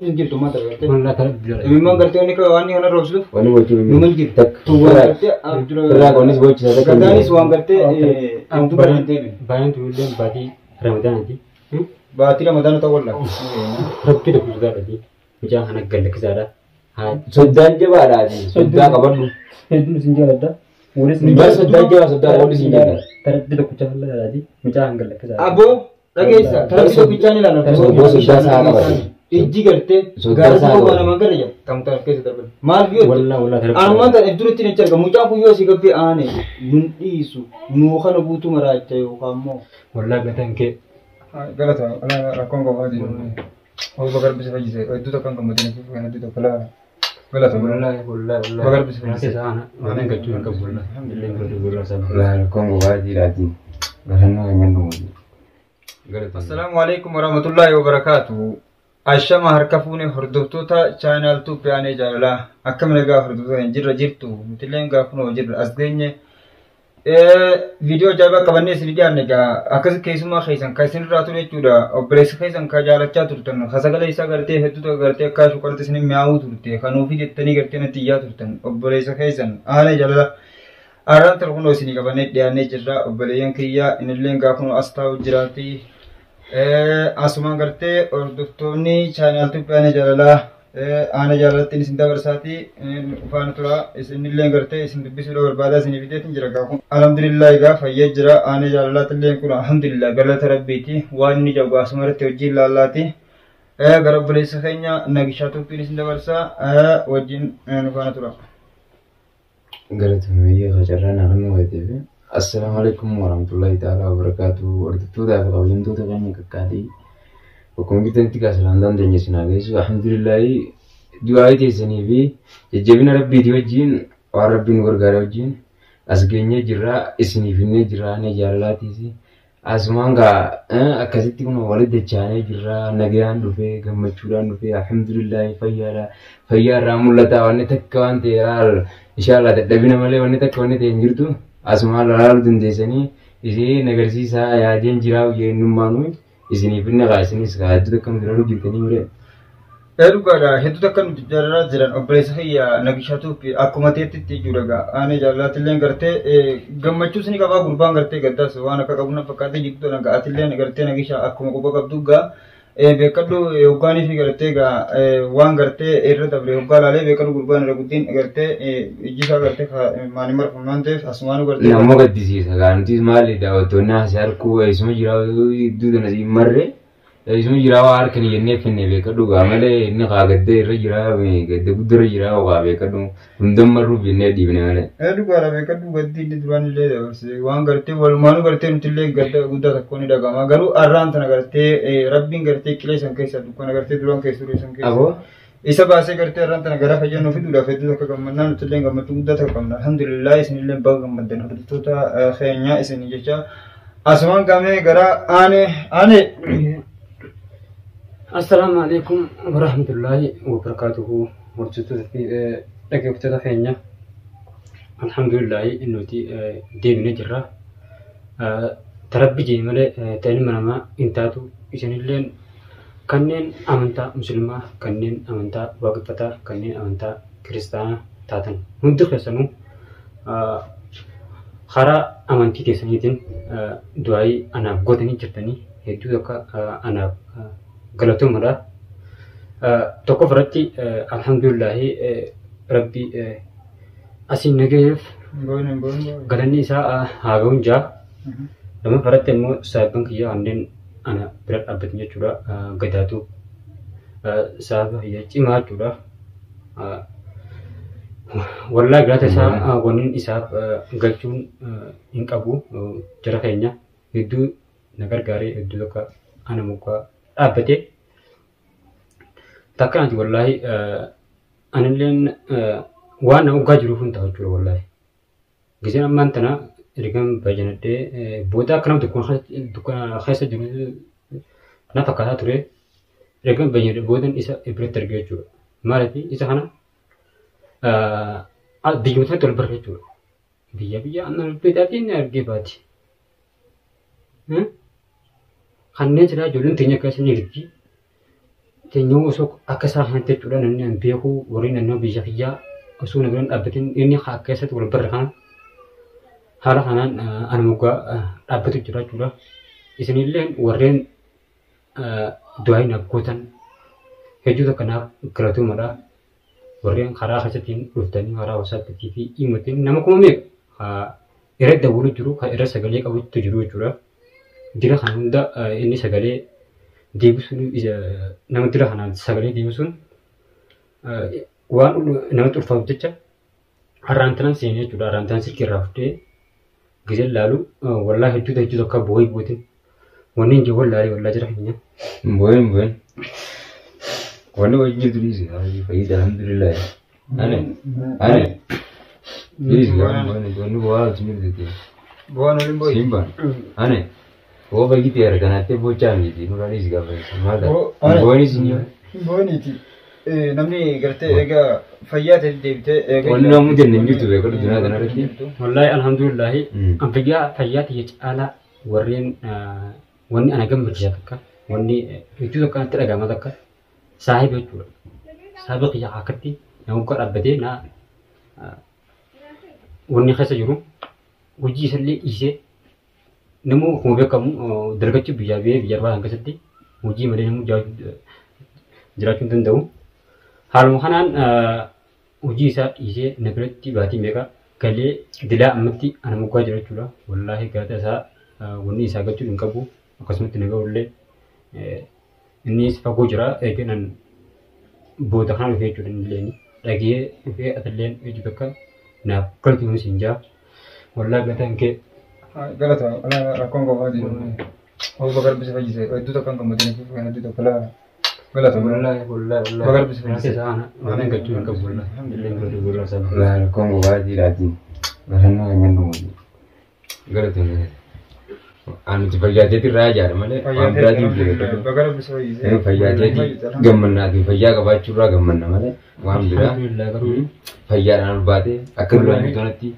Gitu mata berarti. Wallah tarabbiya. Memang berarti ini kalau ini kan harus lu. Wani bocor ini. Memang gitu. Tuh berarti Kira konis bocor ada kan. Kadang suang berarti itu berarti. Bayan tu udah badi Ramadan nanti. Berarti Ramadan atau wala. Rabbi dah kuda tadi. Macam anak galak zara. Sodan je ba ada ji. Sodan kabar lu. Itu sinjal ada. Murid Bas sodan je sodan konis sinjal. Tarabbi dah kuda tadi. Macam galak zara. Abo lagi terus itu bicara lah. Sodan sa kabar. Iji garte gara sama mana mangkar ya kamu tak kes terben mal view Wallah tarabbi. arman tak itu tidak cerga muka aku yo sih gapi ane nun isu nu kana butu maraca yo kamu Wallah gatan ke. galat ala kongo hadi oh bagar bisa bagi saya itu tak kan kamu tidak kan itu tak kala galat Wallah. Bagar bisa Nanti sana. Mana gajuan ke wallah. Alhamdulillah sama. Lah kongo hadi rati. Garana nyandu. Assalamualaikum warahmatullahi wabarakatuh. Ashama harkafuuni hordoftoota channel tu piyaanee jaalala akkam nagaa hordoftoota hin jirra jirtu nutilleen gaafunoo jirra as geenye viidiyoo ajaa'ibaa qabannee isin dhiyaanne egaa akkas keessumaa keessan kan isin irraa ture jechuudha obboleessa keessan kan jaalachaa turtan sagalee isaa gartee hedduutu gartee akka shukkarte isin mi'aawuu turte kanuufi jettanii gartee natti iyyaa turtan obboleessa keessan aanee jaalala arraan tarkunoo isin qabannee dhiyaannee jirra obboleeyyan kiyyaa inilleen gaafunoo as taa'u jiraati. Asumaan gartee hordoftoonni channel Tuuppiyaanee jaalalaa aanaa jaalalatti isin dabarsaati faana tura isinillee gartee isin dubbisuudha barbaadaa isin fideetiin jira gaafun alhamdulillah egaa fayyee jira aanaa jaalalaatti illee kun alhamdulillah galata rabbiiti waan inni jagu asuma irratti wajjin laallaati gara obboleessa keenya nagishaa Tuuppiin isin dabarsaa wajjin faana tura. Galata mayyee qacarraan hakan wayiiteef. Assalamualaikum warahmatullahi taala wabarakatuh. Hordoftoota fi kabajamtoota keenya qaqqaalii akkuma jirtanitti kaasalaandaan teenya isin hageessu alhamdulillahi du'aa teessanii fi jajjabina rabbiitii wajjin waan rabbiin nu gargaare wajjin as geenyee jirra isiniif innee jirra ne jaalalaatiis asumaan gaa akkasitti kun walitti dachaanee jirra nagayaan dhufee gammachuudhaan dhufee alhamdulillahi fayyaarraa mul'ata wanni takka waan ta'e inshaallah dadhabina malee wanni takka wanni ta'e hin jirtu. Asuma laaluu dandeessanii isin agarsiisaa yaadeen jiraa eenyummaanu isiniif inni isinis hedduu akkam jiraatu jirtanii muree. Dhugaadha hedduu akka nuti jaalala jiran obboleessa kiyya nagishaa Tuuppi akkuma teettitti jechuudha aanee jaalalatillee gartee gammachuus ni qabaa gurbaan gartee gaddaas waan akka qabu na fakkaatee jirtu nagaatillee gartee nagishaa akkuma quba qabdu gaa beekadhu hoggaanii fi gartee gaa waan gartee irra dabre hoggaa laalee beekadhu gurbaan irra guddiin gartee ijjisaa gartee maanii marfamaan ta'eef asumaanu gartee. Nama gaddisiisa gaantis maali daawwattoonni asii harkuu eessuma jiraa iddoo kanasii marree eessuma jiraa waa harkanii jennee finne beekadhu gaa malee inni kaa gaddee irra jiraa gaddee guddira jiraa waa beekadhu hundammarruu jennee dhiibne malee. Dhugaadha beekadhu gaddii inni duraan illee dabarse waan gartee walumaanuu gartee nuti illee gadda guddaa tokko ni dhagama garuu arraan tana gartee rabbiin gartee qilee san keessa dukkana gartee duraan keessa ture san keessa. Isa baasee gartee arraan tana gara fayyannoo fiduudhaaf hedduu akka gammannaa nuti illee gammachuu guddaa tokko qabna alhamdulillah isin illee baga gammaddan hordoftoota keenyaa isin jecha asumaan gamee gara aanee. Assalamualaikum warahmatullahi wabarakatuh. Hordoftoota fi dhaggeeffattoota keenya alhamdulillah nuti deebinee jirra. Tarabbi jee malee ta'in namaa hin taatu isinilleen kanneen amantaa musliimaa kanneen amantaa waaqeffataa kanneen amantaa kiristaanaa taatan hundi keessanuu karaa amantii keessaniitiin du'aayii anaaf godhanii jirtanii hedduu akka anaaf galatoomudha. Tokko irratti alhamdulillahi rabbi asiin nagayeef galanni isaa haa ga'uun jaa. Lama irratti immoo saayibban kiyyaa kanneen ana bira dhaabbatan jechuudha gadaatu saaba kiyyaa cimaa jechuudha. Wallaahi galaata isaa waniin isaaf galchuun hin qabu jara keenya hedduu na gargaaree hedduu tokko ana mukaa dhaabbate takka anti wallaahi anilleen waan na ugaa jiruuf hin ta'u jechuudha wallaahi. Giseen ammaan tana ergan bajanadhee booda akka nama dukkana keessa jiru na fakkaataa ture ergan bajanadhee boodan isa biratti argee jechuudha. Maaliif isa kana biyyootatti wal barre jechuudha. Biyya annan beekaatiin argee baati. Kanneen silaa ijoolleen teenya akkasii ni jirti. Teenyuu osoo akka isaa hanti jechuudha namni hin beeku warri naannoo biyya kiyyaa osoo na biraan dhaabbatiin inni haa keessatti wal barra kan haala kanaan ana mugaa dhaabbatu jira jechuudha. Isinillee warreen du'aa naaf gootan hedduutu kanaaf galatuumadha. Warreen karaa keessattiin dhuftanii karaa wasaappitii fi himatiin nama kuma meeqa irra dawwalu jiru kan irra sagalee qabutu jiru jechuudha. Dira kan hunda inni sagalee deebisuun nama dira kanaan sagalee deebisuun waan namatti ulfaatu jecha har'aantanaan seenee jechuudha. Har'aantanaan silkii irraa fudhee gisee laalu wallaa hedduu akka boo'ii bootin wanni hin jiru wallaalee wallaa jira keenya. Buen. Wanni wajjin jirtu dhiisi. Fayyida alhamdulillah. Ane. Dhiisi wanni bu'aa wajjin jirtu. Bu'aan waliin boo'i. Simba. Ane. Wo fayyiti arganattee bochaa miti nurraa dhiisi gaafa maadha. Bu'aan isin Booniiti. Namni gartee egaa fayyaa ta'e deebitee wanni namni jenne hin jirtu beeku dunyaa kanarratti. Wallaahi alhamdulillah an fayyaa ta'e caalaa warreen wanni ana gammachiisa takka wanni hedduu tokko natti dhagahama takka saahiba jechuudha. Saahiba qiyyaa akkatti nama muka dhaabbatee wanni keessa jiru hojii isallee dhiisee nama akkuma beekamu dargachi biyyaa biyya arbaa keessatti hojii malee namu jiraachuu hin danda'u. Haaluma kanaan hojii isaa dhiisee na biratti baatii meeqa galee dilaa ammatti ana mugaa jira jechuudha. Wallaahi gaata isaa wanni isaa gachuu hin qabu akkasumatti nagaa ollee innis fagoo jira eeganan booda kana dhufee jechuudha illee dhagee dhufee atalleen hojii bakka naaf galtu nuus hin jaa wallaahi gataan kee galata rakkoon qofaa jiru of bakar bisa fayyise hedduu tokko kan gammadanii fi kan hedduu tokko laa galata wallaahi bakar bisa fayyise sana waan gachuu hin qabu wallaahi illee galatu wallaahi sana Rakkoon qofaa jiraatiin barannaa kan jennu galatoomne. Ani fayyaatee irraa ijaare malee waan biraatiin jiru. bakar bisa fayyise Fayyaatee gammannaatiin fayyaa qabaachuu irraa gammanna malee waan biraa alhamdulillah garuu fayyaadhaan ol baatee akka duraan kanatti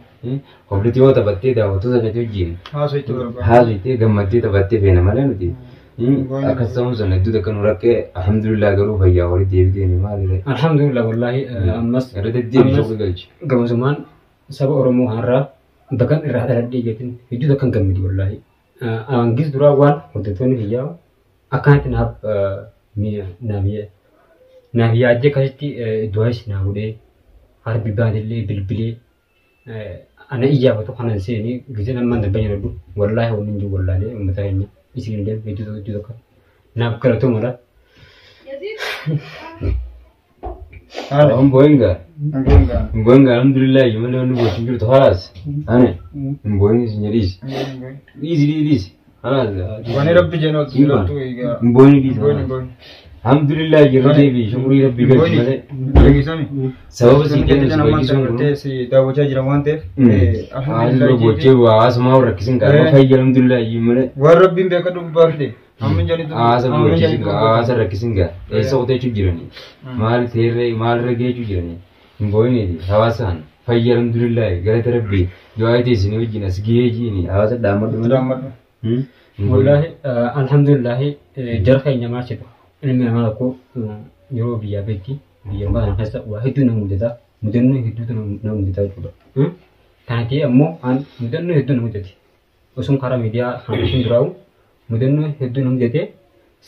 hobditi yoo taphattee daawwattoota gadi wajjin haasofti barbaada. haasofte gammaddee taphattee feena malee nuti akkas ta'uun sana hedduu akka nu rakkee alhamdulillah garuu fayyaa walii deebitee ni maaliree alhamdulillah wallaahi ammas irra deddeebiin galchi. gamasumaan saba Oromoo har'aa bakka irraa dhaladhee jechuun hedduu akka hin gammadi wallaahi. Angis duraa waan hordoftoonni biyyaa akkanatti naaf yaadde akkasitti du'aas naa godhee harbi baadillee bilbilee ana iyyaafatu kanan seenii gisee namman dabbanya dhadhu wallaahi wanni hin jiru wallaalee uummata keenya isinillee hedduu tokko naaf galatoomudha. Mboinga alhamdulillah malee wanni gochuun jirtu halaas ane mboingi sinyaliisi dhiisi halaas Wani rabbi jenoot silatu egaa. mboingi dhiisi Booni. alhamdulillah jirra deebi shukurii rabbii galchi malee Dhageessami. sababa siin Jecha kennu namaan fayyisuun kun ta'e si daawwachaa jira waan ta'eef. haalli gochee hawaasummaa rakkisin qaama fayya alhamdulillah malee Waan rabbiin beeka dubbaa fide. Hammin janitu. hawaasa rakkisin gaa eessa qoteechuu jiranii maal teerree maalirra geechuu jiranii mboiniti hawaasaan fayya alhamdulillah galata rabbii yoo ayite isin wajjin as gahee jiini hawaasa dhaammadhu Daammadhu. Wallaahi alhamdulillah jara keenya maalchitu ilmi namaa tokko yeroo biyyaa beekti biyya baana keessa waa hedduu nama mudata mudannoo hedduutu nama mudata jechuudha. Kana ta'e ammoo mudannoo hedduu nama mudate osoo karaa miidiyaa hambisuun duraa'u mudannoo hedduu nama mudate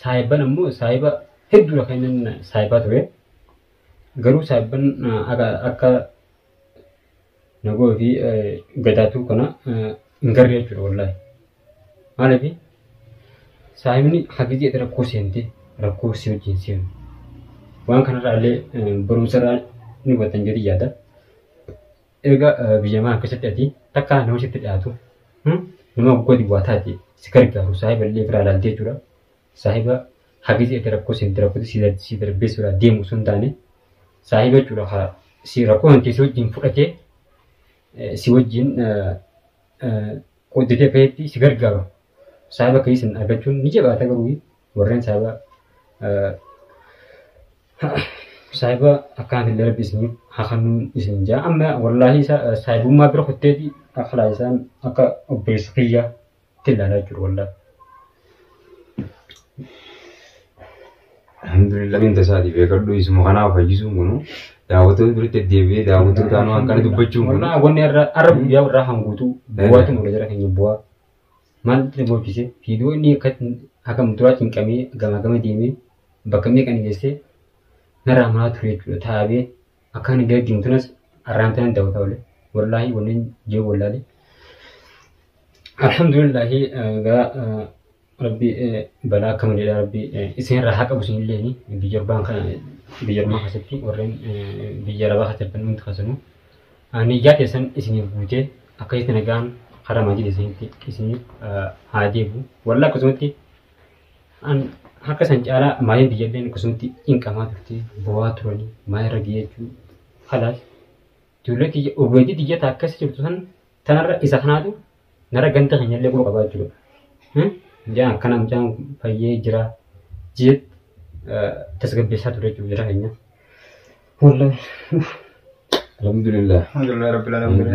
saayiban ammoo saayiba hedduudha kan inni saayibaa ture garuu saayiban akka nagoo fi gadaatuu kana hin garre jechuudha wallaahi. Maaliif saayibni haqijee rakkoo seentee rakkoo si wajjin seenu waan kanarraa illee barumsarraa ni hubattan jedhee yaada. Egaa biyya maa akkasitti ati takka nama sitti dhiyaatu nama gadi waa taate si gargaaru saayiba illee biraa ilaaltee jechuudha. Saayiba haqijee rakkoo seentee rakkoo si darbeessuudhaa deemu sun taane saayiba jechuudha si rakkoo hantee si wajjin fudhatee si wajjin qoddatee fayyatti si gargaaru. Saayiba keessan argachuun ni jabaata garuu warreen saayiba akkaan illee rabbi isiniif hakanuu isin jaa amma wallaahi saayibummaa bira kutteeti akhlaa isaan akka obboleessa kiyyaa itti ilaalaa jiru wallaahi. alhamdulillah min tasaati beekadhu isuma kanaaf fayyisuun kunu daawwattoota duritti deebi'ee daawwattoota taanuu akkana dubbachuun kun. Wallaahi wanni irra guyyaa irraa hanguutu bu'aatu mul'ata jira keenya bu'aa. Maal itti bobbise fiidoo inni akka muduraa cinqamee gama deemee bakka meeqan geessee narraa manaa ture jechuudha taa'ee akkaan gara diimtunas arraantaan daawwataa oole wallaahi wanneen jee wallaalee. Alhamdulillahi gaa rabbi balaa akka maleedha rabbi isin irraa haqa busin illee biyya arbaan kana biyya armaa keessatti warreen biyya arabaa keessatti nuti kasanu niyyaa keessan isiniif guutee akka itti nagaan karaa maajii isinitti isiniif haa deebu wallaahi akkasumatti akka san caalaa maayin biyya illee akkasumatti hinqamaa turte bu'aa turanii maa irra geechuu halaas ijoollee kiyya ogeetii diyyata akkas jirtu san tanarra isa kanaatu nara ganta keenya illee qulqullu qabaa jechuudha. Jangan kana macam fayyee jira jeet tasgabbeessaa ture jechuudha jira keenya. Wallahi. Alhamdulillah. Alhamdulillah rabbil alamin.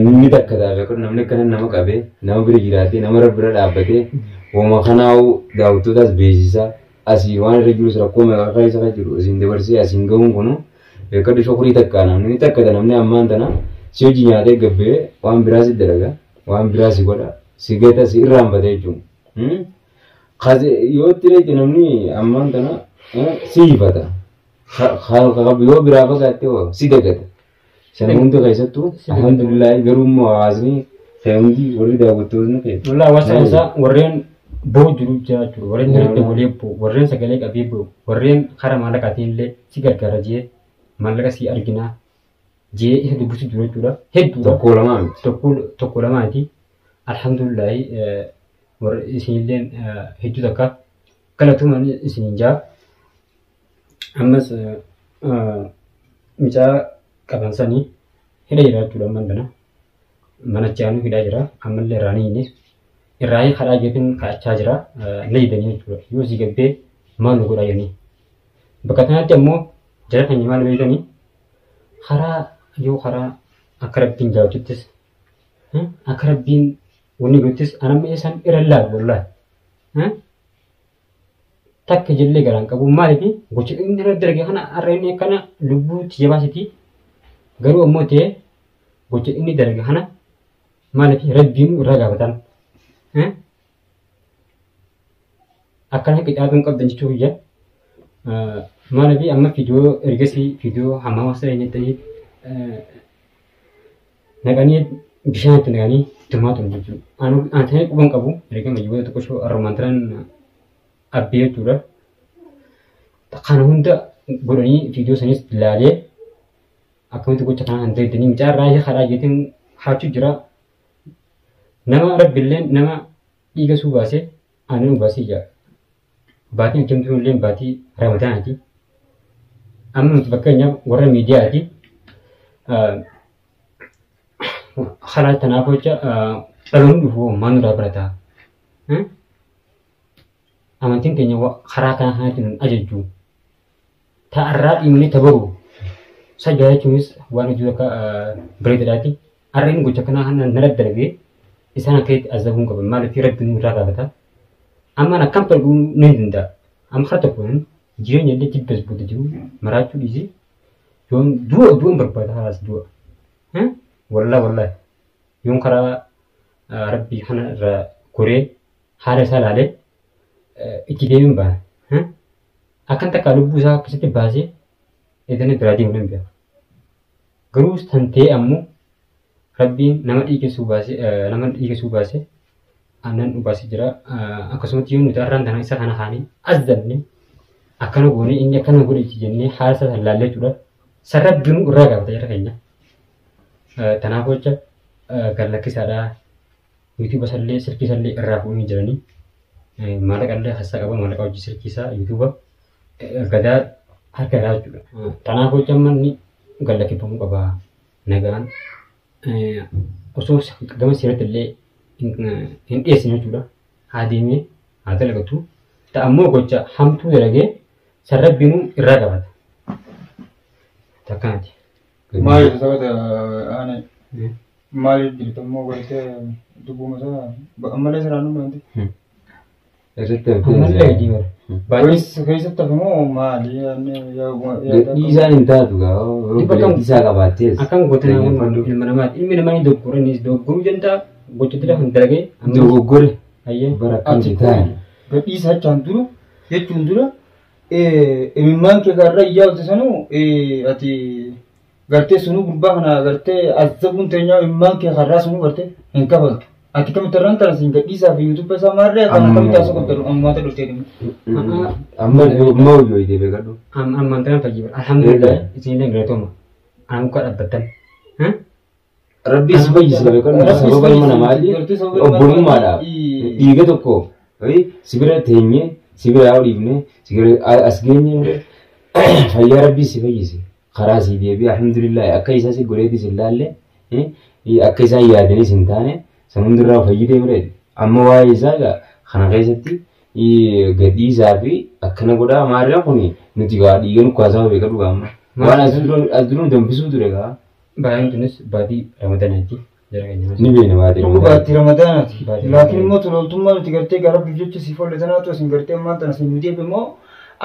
Namni takka taa'e kun namni kana nama qabee nama bira jiraatee nama bira dhaabbatee wama kanaa'u daawwattootaas beeksisaa asii waan irra jirus rakkoo maqaa isa kan jiru asiin dabarsee asiin gahuun kunu beekadhu shokurii takkaa namni takka namni ammaan tana si hojii nyaatee gabbee waan biraas dalaga waan biraas godha. Sigeta si irrambate jechuun. Yoo itti leetti namni ammaan tana si ifata. Yoo biraa fagaatte si dagata. Sana hunda keessattuu alhamdulillah garuu immoo hawaasni hundi warri daawwattoonni ta'e. Wallaahi hawaasa isaa warreen boo'u jiru jechuudha. Warreen jireenya walii boo'u, warreen sagalee qabee boo'u, warreen karaa maallaqaatiin illee si gargaara jee maallaqa si arginaa jee isa dubbisu jiru jechuudha. Hedduudha. Tokko lamaa miti. Tokko lamaati. Alhamdulillah isinilleen hedduu takka galatumaan isin jaa ammas micaa qabansanii hidha jira jechuudha amman dana mana chaanuu hidhaa jira ammallee irraanii inni irraanii kadhaa jeetiin kadhachaa jira na jedhanii jechuudha yoo si gabbee maal nu godhaa jedhanii bakka kanatti ammoo jara keenya maal beekanii karaa akka rabbiin jaawatuttis akka rabbiin wanni guttis anamma isan irra laalu wallahi takka jallee garaan qabu maaliif gocha inni irra darge kana arreen kana lubbuu tiyya baasiti garuu ammoo ta'e gocha inni darge kana maaliif rabbiin irra gaafatan akkana qixaatuun qabdan jechuu biyya maaliif amma fiidiyoo ergasii fiidiyoo hammaa sa'ee nyaatanii naqanii bishaan itti naqanii tumaatu jechuudha. Aansanii quban qabu erga majiboota tokko shoo arromantaran abbee jechuudha. Kana hunda godhanii fiidiyoo sanis ilaalee akkamitti gocha kana hin ta'edanii micaa raayyaa karaa jeetiin haachuu jira. Nama rabbiillee nama dhiiga suu baasee aannan baasee jira. Baatiin hojjamtuu illee baatii ramadaanaati. Amma nuti fakkeenyaaf warra miidiyaati. Karaa tanaaf jecha dhaloonni dhufu maal nurraa barataa? Amantiin keenya karaa kana kanatti nun ajajju. Ta'arraa dhiibnee tabaru. Sajjaa jechuunis waan hojii akka bareedaadhaati. Harreen gocha kanaa kana nala dalagee isaan akkatti azabuun qaban maaliif rabbiin nurraa gaafata? Ammaan akkam ta'uu ni danda'a. Amma karaa tokkoon jireenya illee jibbas booda jiru maraachuu dhiisee yoon du'uun barbaada hawaas du'a. Wallahi yoon karaa rabbii kana irraa goree haala isaa ilaalee itti deebiin baana. Akkan takka lubbuu isaa akkasitti baasee eeganii biraa deemuu danda'a. Garuu san ta'e ammoo rabbiin nama dhiigesuu baasee aannan dhugaasii jira. Akkasumatti yoo nuti har'aan tana isa kana haanii azzanne akkana goonee inni akkana godhe itti jennee haala isaa ilaallee jechuudha. San rabbiin irraa gaafata jira keenya. Tanaaf jecha gallakkisaadhaa yuutuuba sallee silkii sallee irraa fuudhanii jiranii maallaqa illee hassaa qaba maallaqa hojii silkii isaa yuutuuba gadaa harka irraa jechuudha. Tanaaf jecha manni gallakkifamuu qaba nagaan osoo gama seeratti illee hin dhiyeessine jechuudha. Haa deemee haa dalagatu ta'ammoo gocha hamtuu dalagee san rabbiinuu irraa qabata. Takkaati. Maal sabata ana maal jirtu immoo gootee dubbuma isaa ammallee siraan hundi Ammallee hojii bara. Baay'ee keessatti hafamoo maali? Gadhiisaan hin taatu gaa isaa qabaattees. Akkan gootee ilma namaati. Ilmi namaa ni dogoggora innis dogoggoruu danda'a. Gochoota lafa hin dalagee. Dogoggore Ayyee. bara akkamitti ta'an. Gadhiisa achaan dura jechuun dura imimmaan kee garra iyyaa hojii sanuu ati gartee sunuu gurbaa kana gartee azzabuun teenyaa imimmaan kee har'aa sunuu gartee hin kabaltu. Ati kamitti irraan ta'a siin gadhiisaa fi yuutuuba isaa maarree kan kamitti haasoo qabdu ammaata dhuftee deemu. Amma hojii hojii beekadhu. Ammaan tanaan fayyii bara. Alhamdulillah isinillee galatooma. Aan muka dhaabbattan. Rabbi si fayyise beekadhu sababa ilma namaati obbolummaadhaaf dhiiga tokko sibira teenyee sibira haa dhiifne as geenye fayyaa Rabbi si fayyise karaa si deebi'e alhamdulillah akka isaa si godheetis hin laalle akka isaan yaadanis hin taane san hundirraa fayyidee mire amma waa'ee isaa kana keessatti gadhiisaa fi akkana godhaa maarreen kun nuti gaa dhiiga nukkaasaa beekadhu gaamma waan as duruun danfisuu ture gaa. Baay'een tunis baatii ramadanaati. Ni beena baatii ramadanaati. Baatii ramadanaati. Laakiin immoo tololtummaa nuti gartee gara biyyocha si folle tanaatu asin gartee ammaan tana sin nuti immoo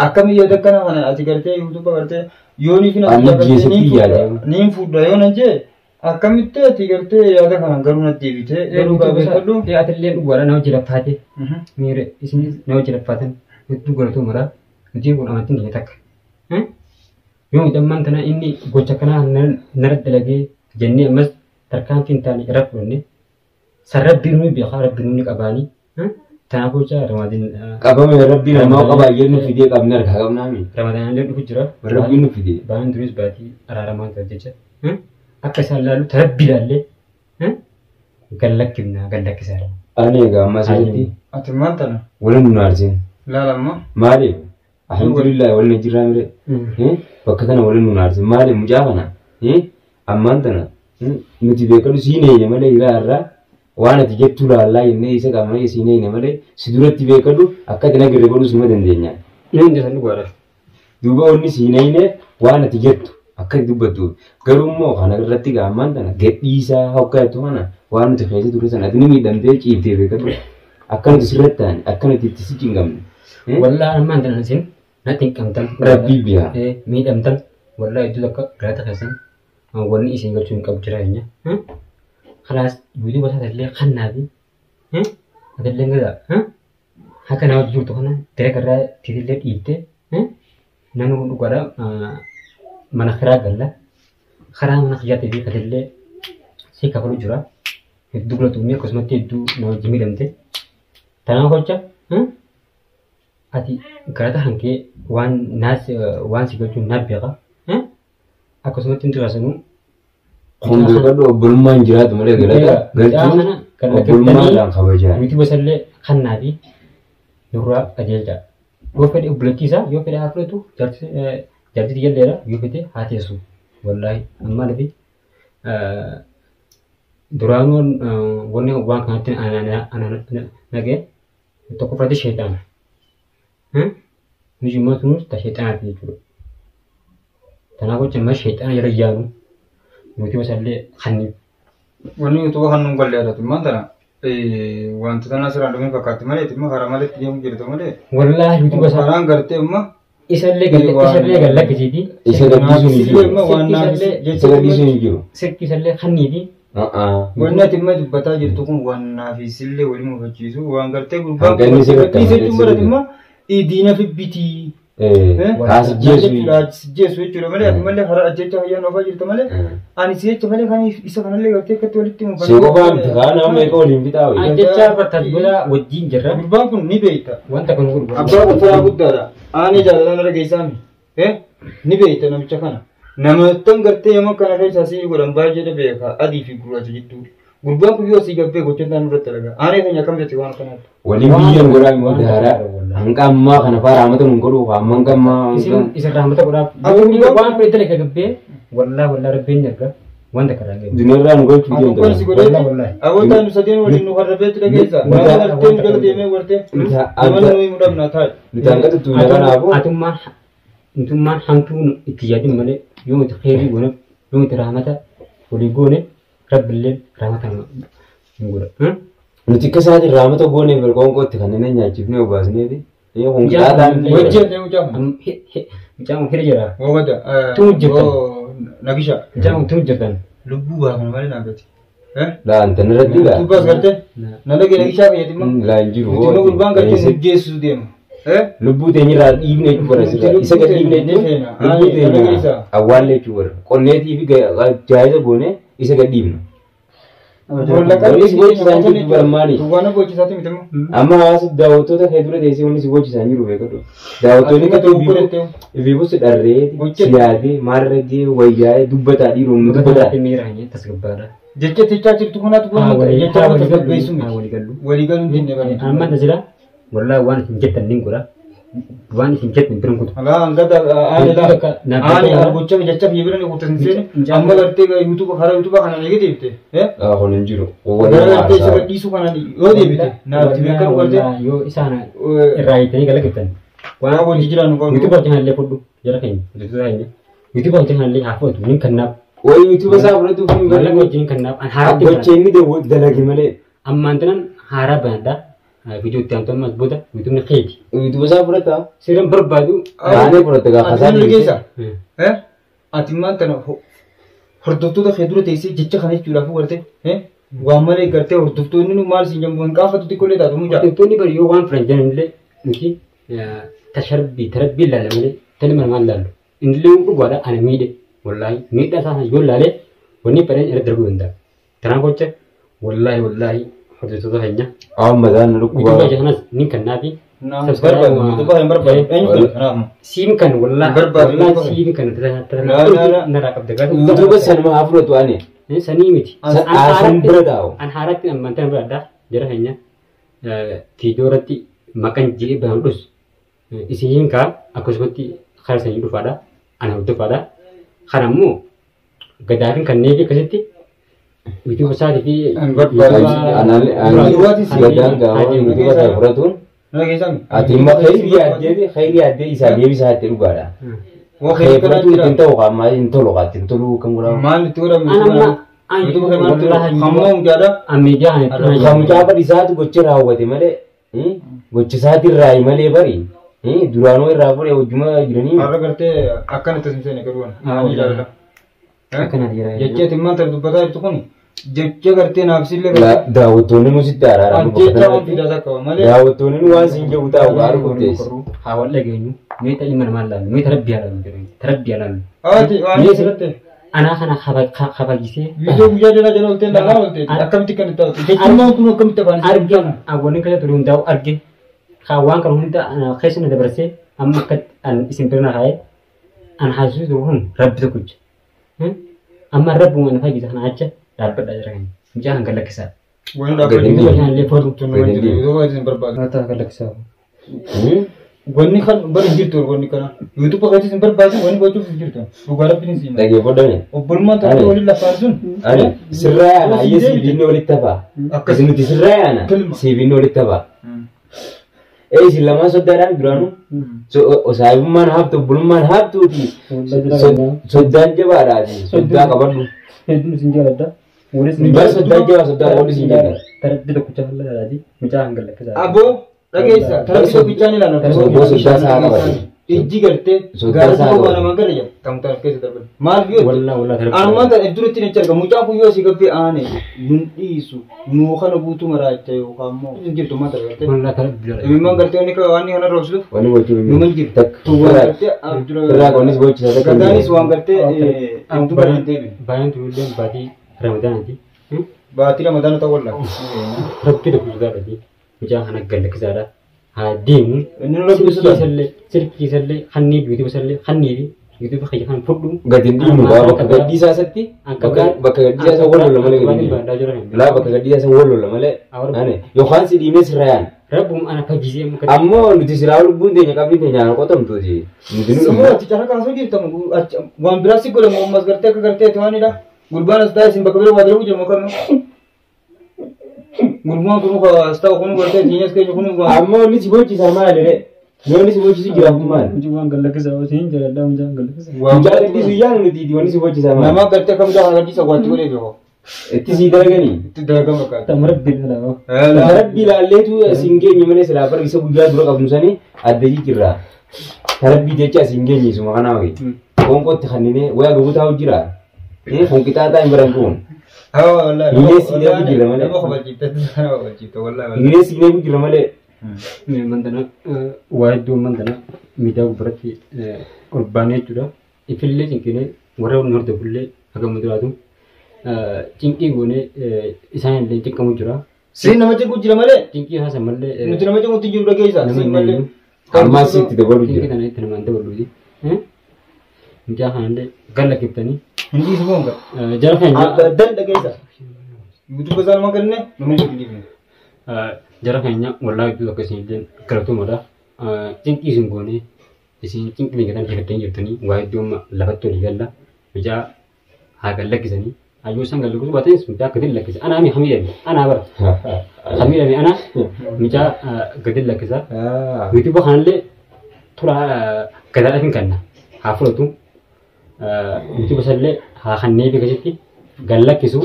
akka miyyata kana kana ati gartee yuutuuba gartee yoonii fi niin fuudha yoo nan jee akkamitti ati gartee yaada kana garuu natti deebitee yeroo gaafadhu. Atillee dhugaadha nama jilaffaate. Miire isinis nama jilaffaatan hedduu godhatu mara nuti kun amantiin kee takka. Yoo damman tana inni gocha kana nara dalagee jennee ammas tarkaanfiin taane irra fudhanne sarrabbiin nuyi beekaa rabbiin nuyi qabaanii tanaaf gocha ramadin qabame rabbiin namaa qabaa jennu fidee qabne harkaa qabnaami. Ramadaan illee dhufu jira. Rabbiin nu fidee. Baay'een turis baatii araaramaan ta'e jecha akka isaan laalu tarabbii ilaallee gallakkifnaa gallakkisaa. Ani egaa ammas irratti ati maal tana? Waliin nu aarsin. Laalamma. Maali? Alhamdulillah waliin jirraa mire. Bakka kana waliin nu aarsin maali mucaa kana ammaan tana nuti beekadu siinee malee irraa waan ati jettu laallaa jennee isa qaamanii siinee malee si duratti beekadu akka ati nagirre godhus nima dandeenya. Inni inda sanni godha. Duuba onni siinee waan ati jettu akka dubbattu garuu immoo kana irratti ammaan tana gadhiisaa hoggaatu kana waan nuti keessa ture sana ati ni miidhamtee ciiftee beekadu akka nuti sirratti ta'an akka nuti itti si cinqamne. Wallaa ammaan tana isin natti hin qabdan. Rabbii biyaa. Miidhamtan wallaa iddoo akka garaata keessan wanni isin galchuu hin qabu jiraanya. Kalaas yuutii gosa illee kannaa fi atillee gadaa akka nama jirtu kana dira garraa tiitillee dhiibtee namni kun dhugaadha mana kiraa galla karaa mana kiyyaatii fi atillee si kafalu jira hedduu gulatuumee akkasumatti hedduu nama wajjin miidhamte tanaaf gocha ati garata hankee waan si galchuun naaf beeka akkasumatti hin turaasanuu. Kun beekadhu obbolummaan jiraatu malee galata galchuun obbolummaadhaan kabajaa. Miti gosallee kannaa fi nurraa qajeelchaa. Yoo fedhe obboleettiisaa yoo fedhe haa fudhatu jaartii jalleera yoo fedhe haa teessu. Wallaahi ammaa nafi duraanuun wanni waan kanatti nagee tokko fudhate sheexaana. Nujimmaa sunuus ta sheexaanaati jechuudha. Kanaaf jecha amma sheexaana jala yaanu nuti wasallee kanniif. Wanni yuutuuba kan nuun galle yaadatu immoo tana wantoota nasiraan dhumin fakkaatti malee immoo karaa malee deemu jirtu malee. Wallaahi yuutuuba isaa. Karaan gartee immoo. Isallee gallakkisiiti. Isa gaddisuun hin jiru. Isa gaddisuun hin jiru. Sirki isallee kanniifi. Wanni ati immoo dubbataa jirtu kun waan naafisillee waliin mufachiisu waan gartee gurbaa. Hanqanni si bakka diina fi bitii. Asjeesu jechuudha malee ati malee karaa ajjecha fayyaan ofaa jirtu malee ani si jecha malee kan isa kanallee gartee akkatti walitti muufame. Si qofaan kaan amma eega waliin bitaa wayii. Ajjecha bartaas gola wajjin jirra. Gurbaan kun ni beekta. Wanta kan gurguru. Abbaa kutaa guddaadha. Ani jaalala nara geessaami. Ni beekta namicha kana. Namoota gartee yommuu kana keessa si godhan baay'ee beeka adii fi gurraacha jechuudha. Gurbaan kun yoo si gabbee gochoota nurratti argaa. Ani kan akkam jetti waan kanaatti. Waliin biyyaan godhaa immoo daaraa. Hanga ammaa kana faa raamata nun godhuu amma hanga ammaa. Isa raamata godhaaf. Waan fedhe dalaga gabbee wallaa rabbiin jarga wanta karaa gabbee. Dunyarraa nu gochuu jechuudha. Akkuma si godhee awwaaltaa nu sadeen waliin nu harra beetti dhageessa. Waan gartee nu jala deemee wartee. Namani nuyi mudhamnaa taa'e. Bitaan gadi tuunya kanaafuu. Atummaan hamtuu itti yaadin malee yoo itti xeerii goone yoo itti raamata walii goone rabbillee raamata hin godha. Nuti akka isaati raamata goonee qoonqootti kanneen nyaachifnee obaasneeti. Konkolaataan hojjete mucaan mucaan hira jira. Wabada. Tu hojjetan. Nagisha. Mucaan tu hojjetan. Lubbuu baafna malee naafati. Laan tan irratti laa. Tu baas gartee. Nalage nagishaa fayyadima. Laan jiru. Mutima gurbaan gartee hojjeessu deema. Lubbuu teenyirraa dhiibne jechuun bara sirraa. Isa gad dhiibne jechuun lubbuu teenya awwaallee jechuun bara. Qonneetii fi jaayisa goone isa gad dhiibna. Wanni si gochiisaan jiru bara maali? Waan gochiisaati miti immoo. Amma hawaasa daawwattoota hedduu teessee wanni si gochiisaan jiru beekatu. Daawwattoonni akka Ibiibus dharree siyaadee maalirree wayyaa'ee dubbataa dhiiroomnu dubbataa. Jecha tichaa jirtu kanaatu jecha wanta gaggeessu miti. Waliigaluun jenne bara. Amma tasila walaa waan isin jettan nin godha. Waan isin jettan biran kutu. Alaa angata aani argocha jecha fi biran kutu seen amma gartee YouTube hara YouTube kana negative Honin jiru. Gartee isa gadhiisu kana yoo deebite naaf beekamu gartee yoo isaan irraa hiitanii galagatan. Waan hojii jiran nu YouTube hojii hallee fudhu jara keenya. YouTube hojii hallee haa fudhu nin kannaaf. Wayii YouTube isaa fudhatu fi Malee wajjin kannaaf an haaraa gocha inni dalage malee. Ammaan tanan haaraa banadhaa. Video itti aantu ammas booda YouTube ni keeti. YouTube isaa fudhata. Sireen barbaadu. Taanee fudhata gaafa isaa dhiyeessa. Ati maal tana hordoftoota hedduu teessee jecha kana jechuudhaaf gartee waan malee gartee hordoftoonni nu maal siin jambu hin qaafatu xiqqoolee taatu mucaa. Hordoftoonni bari yoo waan filan jiran illee nuti tarabbii ilaalla malee tani maal laallu. Indillee dhugaadha ana miidhe wallaahi miidhaa isaa yoo laalee wanni fedhan irra darbuu danda'a. Tanaan gocha wallaahi hordoftoota keenya. Mataan YouTube aja kanas ni kannaafi. Sim kan wallaahi sim kan nara qabda. YouTube sanuma haa fudhatu ani. Sanii miti. Asan bira daa'u. An haaratti amantaan bira addaa jara keenya viidiyoo irratti maqaan jedhee bahuudhus isiin kaa akkasumatti karaa sanii dhufaadha. Ana hordoffaadha. Kana immoo gadaafin kanneen akkasitti YouTube isaati fi gadaan gaawwan YouTube isaa fudhatuun ati immoo khayrii addee isaa deebisaa itti dhugaadha. Fudhatu ittiin ta'u qaamaa hin tolu qaatti hin tolu kan godhamu. Maal itti godhamu? Kamucaa bari isaatu gocha raawwate malee gocha isaati irraa malee bari duraanoo irraa fudhee wajjuma jiranii. Har'a gartee akkanatti simseen eegaluun. Akkana jira. Jecheetiin maanta dubbataa jirtu kun jecha gartee naafsillee daawwattoonni nu sitti araaraan daawwattoonni nu waan siin jedhu taa'u gaarii qopheessu. Haa wal dhageenyu mee ta'ii mana maal laallu mee tarabbii alaalu jedhanii tarabbii alaalu. Waan asirratti anaa kana kabagisee. Viidiyoo guyyaa jala jala oltee laalaa oltee akkamitti kan itti taa'u jechuun kun akkamitti afaan arginu awwaliin kan turu hundaa'u argin waan kana hunda keessa na dabarsee amma akka isin birna kaa'ee an haasuutu kun rabbi tokkicha. Amma rabbi waan fayyisa kana acha dhaabbadhaa jira kan mucaa kan galakkisaa. Waan dhaabbadhaa illee footu galakkisaa. Wanni kan bari jirtu wanni kana YouTube keessatti sin barbaadu wanni gochuuf jirtu dhugaa rabbiin siin. Dhageeffadhame. Obbolummaan taatee waliin lafaan sun. Sirraa yaana ayyee siibiinni walitti hafaa. Akkasumas sirraa yaana siibiinni walitti hafaa. Isin lamaan soddaadhaan duraanuu saayibummaan haabtu obbulummaan haabtuuti soddaan jabaadhaati soddaa qabadhu. Hedduun isin jaaladha. Bara soddaan jabaa soddaan qooddu isin jaalladha. Taratti tokkicha fallaadhaati mucaa kan galakkisaa. Aboo dhageessa taratti tokkichaan ilaala. Soddaa isaa qabate. Ijji gartee gaazexaa waan nama gara jedhu tamtaan keessa darban. Maal yoo anumaan ta'e duratti ni arga mucaa kun yoo si gabbee aane nun dhiisu nuu kana guutuu maraacha yookaan immoo jirtu mata gartee. Imimmaan gartee wanni waan kana roobsuuf. Wanni gochuu nu mal jirtu. Irraa qonis gochisa. Gadaanis waan gartee amtu barantee. Baay'een turullee baatii ramadaanaati. Baatii ramadaana ta'uu wallaa. Rabbi dhukkubsataadhaati. Mucaa kana galakkisaadha. Deemu inni rabbi sallee sirkii sallee hannii YouTube sallee hannii YouTube kayya kan fudhu gadin diimu bakka gaddiisaa isatti bakka gaddiisaa isa walloo malee gadin laa bakka gaddiisaa isa walloo malee ane yookaan si diimee sirrayaan rabbum ana fagisee muka ammoo nuti siraa lubbuun teenya qabni teenya qotamtuuti nuti nu dhumna ati cara kaasoo jirtamu waan biraa si godhamu ammas gartee akka gartee to'anidha gurbaan as taa'e isin bakka biraa waa dalagu jirmu kamuu Gurmuan kunu ka stau kunu berarti jenis kayak kunu gua. Amo ni si bocah sama ada deh. Ni si bocah si kira kuman. Cuma galak sama sih, jalan dah macam galak sama. Jalan di suyang ni di ni si bocah sama. Nama kerja kamu jangan lagi sebuah tu boleh kau. Itti sii dalaganii. Itti dalagan fakkaata. Tamarabbi dalagaa. Tamarabbi ilaalleetu asiin geenye malee silaa bar isa guyyaa dura qabnu sanii adda jijjiirraa. Tamarabbi jecha asiin geenye isuma kanaa wayi. Qoonqootti kanneen wayaa gogutaa hojjiraa. Fonqixaaxaa hin baran kun. Hiyee siinee gujjirra malee. Hiyee siinee gujjirra malee. Mandana waa hedduu mandana miidhaa gubbaratti ol baanee jechuudha. Ifillee cinqinee warra nu hordofullee hanga muduraatu cinqii goonee isaan illee cinqamu jira. Siin nama cinqu jira malee. Cinqii haasan malee. Nuti nama cinqutti jiru dhageessa. Siin malee. Ammaa sitti dabalu Cinqii jira. kana itti namaan dabaluuti. Mucaa kanallee galla kiftanii. Hindi semua Jara keenya. Dan dhageessa. Mutu besar makan ne, namun begini. Jara keenya wallaahi iddoo akkasii illee galatuumadha. Cinqii isin goonee isin cinqii miidhagina filattanii jirtanii waa iddoo lafatti olii galla mucaa haa gallakkisanii hayyuu isaan gallakkisuu baatanis mucaa gadi lakkisa. Anaa mi hamiidhame anaa bara. Hamiidhame anaa mucaa gadi lakkisa. Yuutuuba kanallee tura gadaadhaaf hin kenna haa fudhatu. Yuutuuba isallee haa kannee beekasitti gallakkisu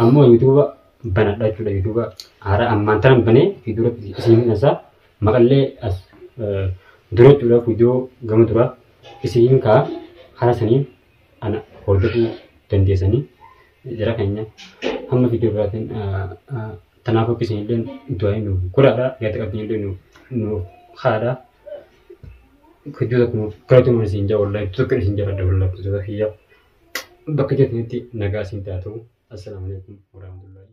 ammoo yuutuuba banadha jechuudha. Yuutuuba haara ammaan tanan banee viidiyoo isin isaa maqallee as dura jechuudha. Viidiyoo gama dura isin kaa haala saniin ana hordofuu dandeessanii jara keenya hamma viidiyoo biraatiin tanaaf akka isin illee du'aa nu godhaadha. Yaada qabdanii illee nu haadha. Viidiyoo tokko galatuma isin jaa wallaahi tokko isin jaalladha wallaahi bakka jirtanitti nagaa isin taatu. Assalamu alaikum warahmatullahi